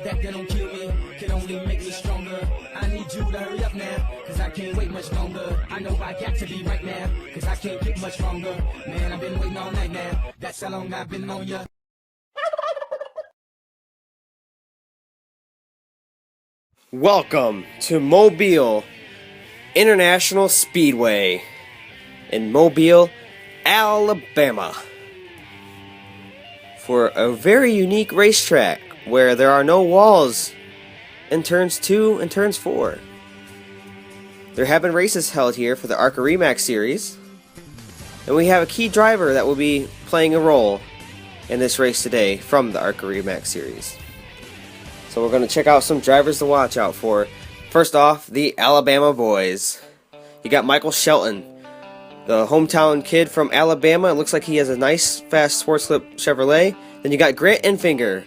That don't kill me, can only make me stronger. I need you to hurry up now, cause I can't wait much longer. I know I got to be right now, cause I can't get much stronger. Man, I've been waiting all night now, that's how long I've been on ya. Welcome to Mobile International Speedway in Mobile, Alabama, for a very unique racetrack where there are no walls in turns 2 and turns 4. There have been races held here for the ARCA REMAX series, and we have a key driver that will be playing a role in this race today from the ARCA REMAX series. So we're going to check out some drivers to watch out for. First off, the Alabama boys. You got Michael Shelton, the hometown kid from Alabama. It looks like he has a nice, fast Sports Clip Chevrolet. Then you got Grant Enfinger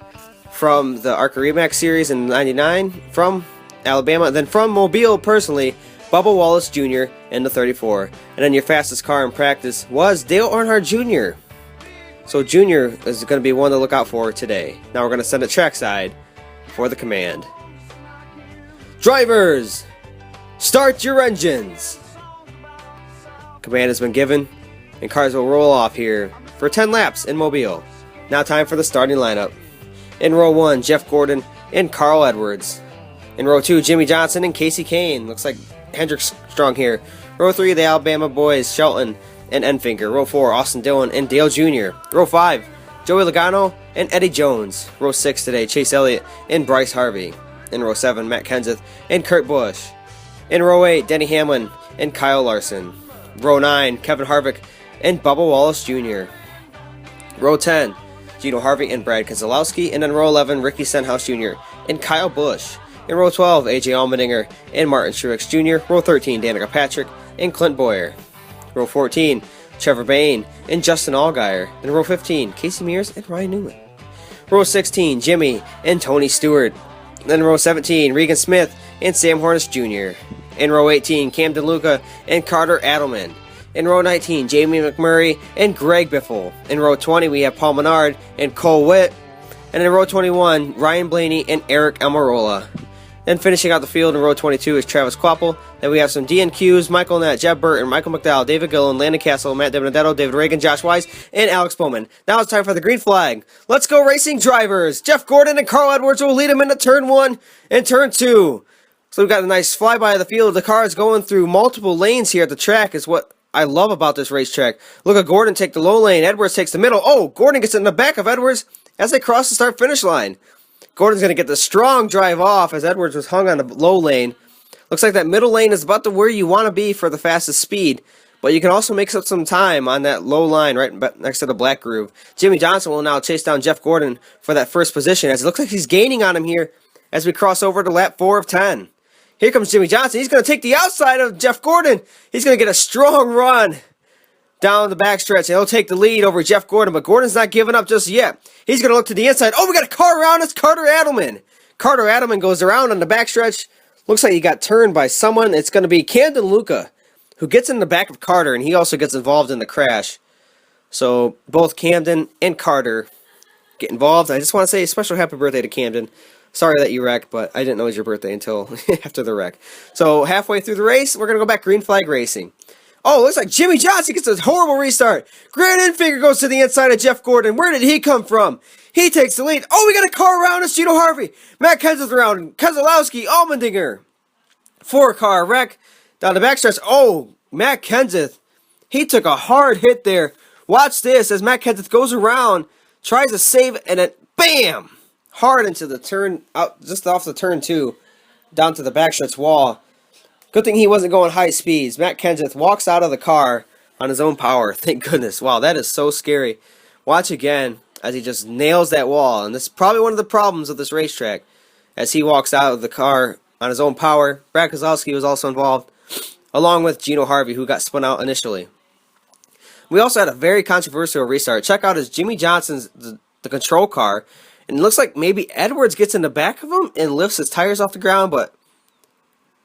from the ARCA REMAX series in '99 from Alabama. Then from Mobile, personally, Bubba Wallace Jr. in the 34. And then your fastest car in practice was Dale Earnhardt Jr. So Jr. is going to be one to look out for today. Now we're going to send it trackside for the command. Drivers, start your engines. Command has been given, and cars will roll off here for 10 laps in Mobile. Now time for the starting lineup. In row 1, Jeff Gordon and Carl Edwards. In row 2, Jimmie Johnson and Kasey Kahne. Looks like Hendrick Strong here. Row 3, the Alabama boys, Shelton and Enfinger. Row 4, Austin Dillon and Dale Jr. Row 5, Joey Logano and Eddie Jones. Row 6 today, Chase Elliott and Bryce Harvey. In row 7, Matt Kenseth and Kurt Busch. In row 8, Denny Hamlin and Kyle Larson. Row 9, Kevin Harvick and Bubba Wallace Jr. Row 10, Gino Harvey and Brad Keselowski. And in row 11, Ricky Stenhouse Jr. and Kyle Busch. In row 12, AJ Allmendinger and Martin Truex Jr. Row 13, Danica Patrick and Clint Bowyer. Row 14, Trevor Bayne and Justin Allgaier. In row 15, Casey Mears and Ryan Newman. Row 16, Jimmy and Tony Stewart. Then row 17, Regan Smith and Sam Hornish Jr. In row 18, Camden Luca and Carter Adelman. In row 19, Jamie McMurray and Greg Biffle. In row 20, we have Paul Menard and Cole Witt. And in row 21, Ryan Blaney and Eric Almirola. Then finishing out the field in row 22 is Travis Kvapil. Then we have some DNQs, Michael Nett, Jeb Burton, Michael McDowell, David Gillen, Landon Castle, Matt DiBenedetto, David Reagan, Josh Wise, and Alex Bowman. Now it's time for the green flag. Let's go racing drivers. Jeff Gordon and Carl Edwards will lead them into turn 1 and turn 2. So we've got a nice flyby of the field. The car is going through multiple lanes here at the track is what I love about this racetrack. Look at Gordon take the low lane. Edwards takes the middle. Oh, Gordon gets in the back of Edwards as they cross the start-finish line. Gordon's going to get the strong drive off as Edwards was hung on the low lane. Looks like that middle lane is about to where you want to be for the fastest speed. But you can also make up some time on that low line right next to the black groove. Jimmie Johnson will now chase down Jeff Gordon for that first position as it looks like he's gaining on him here as we cross over to lap 4 of 10. Here comes Jimmie Johnson. He's going to take the outside of Jeff Gordon. He's going to get a strong run down the backstretch, and he'll take the lead over Jeff Gordon, but Gordon's not giving up just yet. He's going to look to the inside. Oh, we got a car around. It's Carter Adelman. Carter Adelman goes around on the backstretch. Looks like he got turned by someone. It's going to be Camden Luca, who gets in the back of Carter, and he also gets involved in the crash. So both Camden and Carter get involved. I just want to say a special happy birthday to Camden. Sorry that you wrecked, but I didn't know it was your birthday until after the wreck. So halfway through the race, we're going to go back green flag racing. Oh, looks like Jimmie Johnson gets a horrible restart. Grant Enfinger goes to the inside of Jeff Gordon. Where did he come from? He takes the lead. Oh, we got a car around us. Gino Harvey. Matt Kenseth around. Keselowski. Allmendinger. 4-car wreck down the backstretch. Oh, Matt Kenseth. He took a hard hit there. Watch this as Matt Kenseth goes around, tries to save it, and then bam! Hard into the turn, out just off the turn 2, down to the backstretch wall. Good thing he wasn't going high speeds. Matt Kenseth walks out of the car on his own power. Thank goodness. Wow, that is so scary. Watch again as he just nails that wall. And this is probably one of the problems of this racetrack. As he walks out of the car on his own power. Brad Keselowski was also involved, along with Gino Harvey, who got spun out initially. We also had a very controversial restart. Check out as Jimmie Johnson's the control car. And it looks like maybe Edwards gets in the back of him and lifts his tires off the ground, but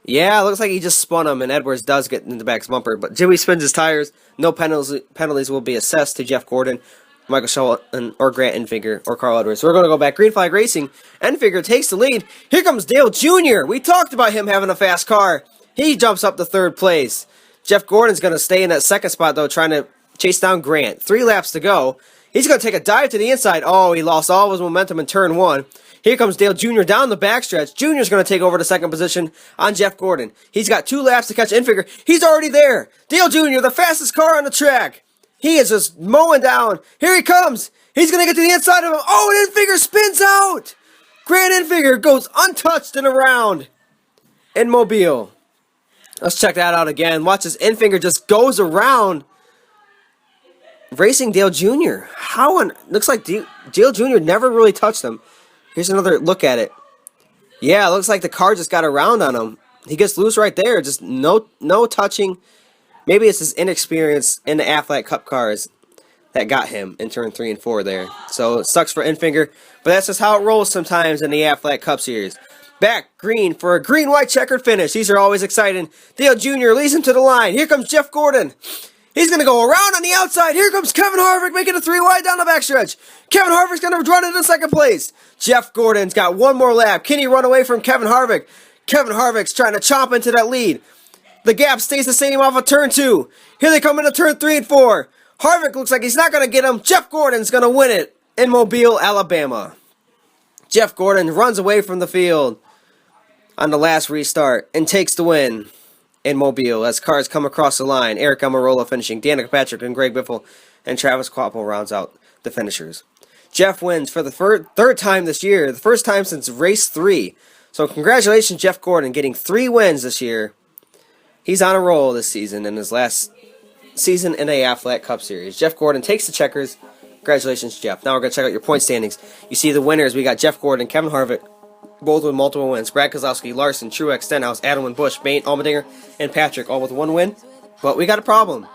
yeah, it looks like he just spun him, and Edwards does get in the back bumper. But Jimmy spins his tires. No penalties will be assessed to Jeff Gordon. Michael Shelton or Grant Enfinger or Carl Edwards. So we're going to go back. Green flag racing. Enfinger takes the lead. Here comes Dale Jr. We talked about him having a fast car. He jumps up to third place. Jeff Gordon's going to stay in that second spot, though, trying to chase down Grant. 3 laps to go. He's going to take a dive to the inside. Oh, he lost all of his momentum in turn 1. Here comes Dale Jr. down the backstretch. Jr.'s going to take over the second position on Jeff Gordon. He's got 2 laps to catch Enfinger. He's already there. Dale Jr., the fastest car on the track. He is just mowing down. Here he comes. He's going to get to the inside of him. Oh, and Enfinger spins out. Grant Enfinger goes untouched and around in Mobile. Let's check that out again. Watch as Enfinger just goes around racing Dale Jr. Looks like Dale Jr. never really touched him. Here's another look at it. Yeah, it looks like the car just got around on him. He gets loose right there. Just no touching. Maybe it's his inexperience in the Aflac Cup cars that got him in turn 3 and 4 there. So it sucks for Enfinger, but that's just how it rolls sometimes in the Aflac Cup Series. Back green for a green-white checkered finish. These are always exciting. Dale Jr. leads him to the line. Here comes Jeff Gordon. He's going to go around on the outside. Here comes Kevin Harvick making a 3 wide down the backstretch. Kevin Harvick's going to run into second place. Jeff Gordon's got 1 more lap. Can he run away from Kevin Harvick? Kevin Harvick's trying to chomp into that lead. The gap stays the same off of turn 2. Here they come into turn 3 and 4. Harvick looks like he's not going to get him. Jeff Gordon's going to win it in Mobile, Alabama. Jeff Gordon runs away from the field on the last restart and takes the win in Mobile as cars come across the line. Eric Almirola finishing. Danica Patrick and Greg Biffle and Travis Kvapil rounds out the finishers. Jeff wins for the third time this year. The first time since race 3. So congratulations, Jeff Gordon, getting 3 wins this year. He's on a roll this season in his last season in a Aflac Cup Series. Jeff Gordon takes the checkers. Congratulations, Jeff. Now we're going to check out your point standings. You see the winners. We got Jeff Gordon, Kevin Harvick, both with multiple wins. Brad Keselowski, Larson, Truex, Stenhouse, Adelman, Busch, Bain, Allmendinger, and Patrick, all with 1 win. But we got a problem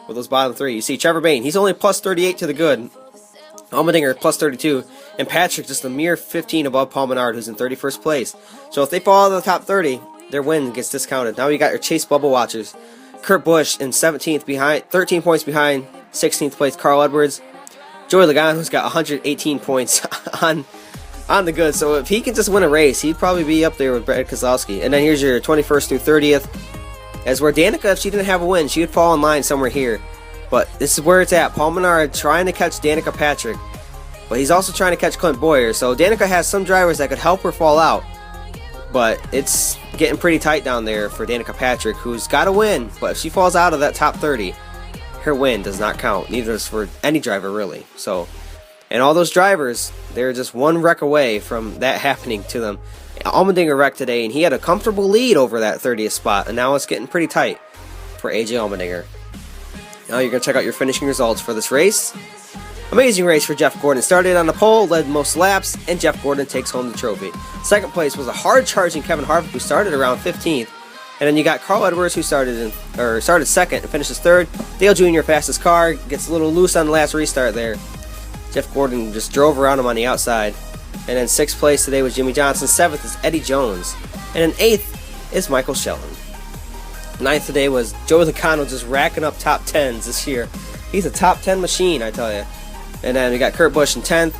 with those bottom 3. You see Trevor Bain, he's only plus 38 to the good. Allmendinger plus 32. And Patrick just a mere 15 above Paul Menard, who's in 31st place. So if they fall out of the top 30, their win gets discounted. Now you got your Chase Bubble watchers. Kurt Busch in 17th behind, 13 points behind 16th place Carl Edwards. Joey Logano's got 118 points on the good. So if he can just win a race, he'd probably be up there with Brad Keselowski. And then here's your 21st through 30th. As where Danica, if she didn't have a win, she would fall in line somewhere here. But this is where it's at. Paul Menard trying to catch Danica Patrick. But he's also trying to catch Clint Boyer. So Danica has some drivers that could help her fall out. But it's getting pretty tight down there for Danica Patrick, who's got to win. But if she falls out of that top 30, her win does not count. Neither does for any driver, really. So, and all those drivers, they're just 1 wreck away from that happening to them. Allmendinger wrecked today, and he had a comfortable lead over that 30th spot. And now it's getting pretty tight for AJ Allmendinger. Now you're going to check out your finishing results for this race. Amazing race for Jeff Gordon. Started on the pole, led most laps, and Jeff Gordon takes home the trophy. Second place was a hard-charging Kevin Harvick, who started around 15th. And then you got Carl Edwards, who started second and finishes third. Dale Jr., fastest car, gets a little loose on the last restart there. Jeff Gordon just drove around him on the outside. And then 6th place today was Jimmy Johnson. 7th is Eddie Jones. And then 8th is Michael Shelton. 9th today was Joey Logano, just racking up top 10s this year. He's a top 10 machine, I tell you. And then we got Kurt Busch in 10th.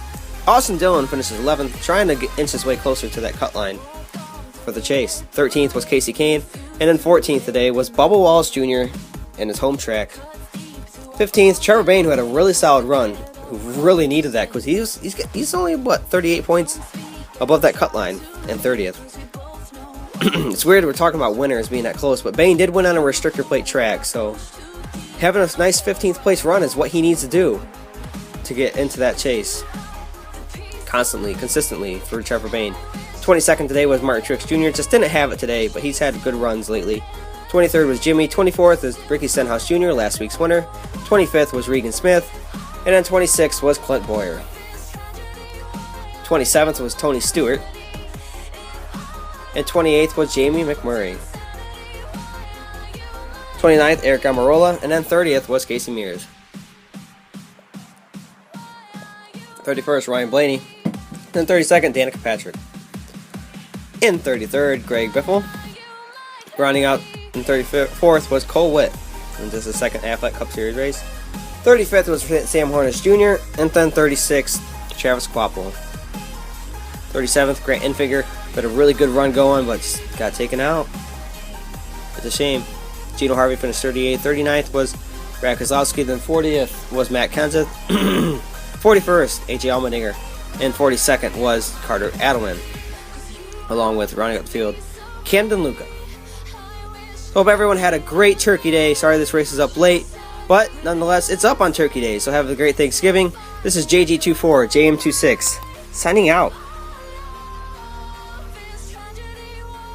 Austin Dillon finishes 11th, trying to inch his way closer to that cut line for the chase. 13th was Casey Kane. And then 14th today was Bubba Wallace Jr. in his home track. 15th, Trevor Bain, who had a really solid run, who really needed that because he's only, 38 points above that cut line, and 30th. It's weird we're talking about winners being that close, but Bain did win on a restrictor plate track, so having a nice 15th place run is what he needs to do to get into that chase consistently for Trevor Bain. 22nd today was Martin Truex Jr. Just didn't have it today, but he's had good runs lately. 23rd was Jimmy. 24th is Ricky Stenhouse Jr., last week's winner. 25th was Regan Smith. And then 26th was Clint Boyer. 27th was Tony Stewart. And 28th was Jamie McMurray. 29th, Eric Almirola. And then 30th was Casey Mears. 31st, Ryan Blaney. And 32nd, Danica Patrick. In 33rd, Greg Biffle. Rounding out in 34th was Cole Witt. And this is the second Aflac Cup Series race. 35th was Sam Hornish Jr., and then 36th, Travis Kvapil. 37th, Grant Enfinger. Got a really good run going, but just got taken out. It's a shame. Gino Harvey finished 38th. 39th was Brad Keselowski. Then 40th was Matt Kenseth. 41st, AJ Allmendinger. And 42nd was Carter Adelman, along with running up the field, Camden Luca. Hope everyone had a great Turkey Day. Sorry this race is up late, but nonetheless, it's up on Turkey Day, so have a great Thanksgiving. This is JG24, JM26, signing out.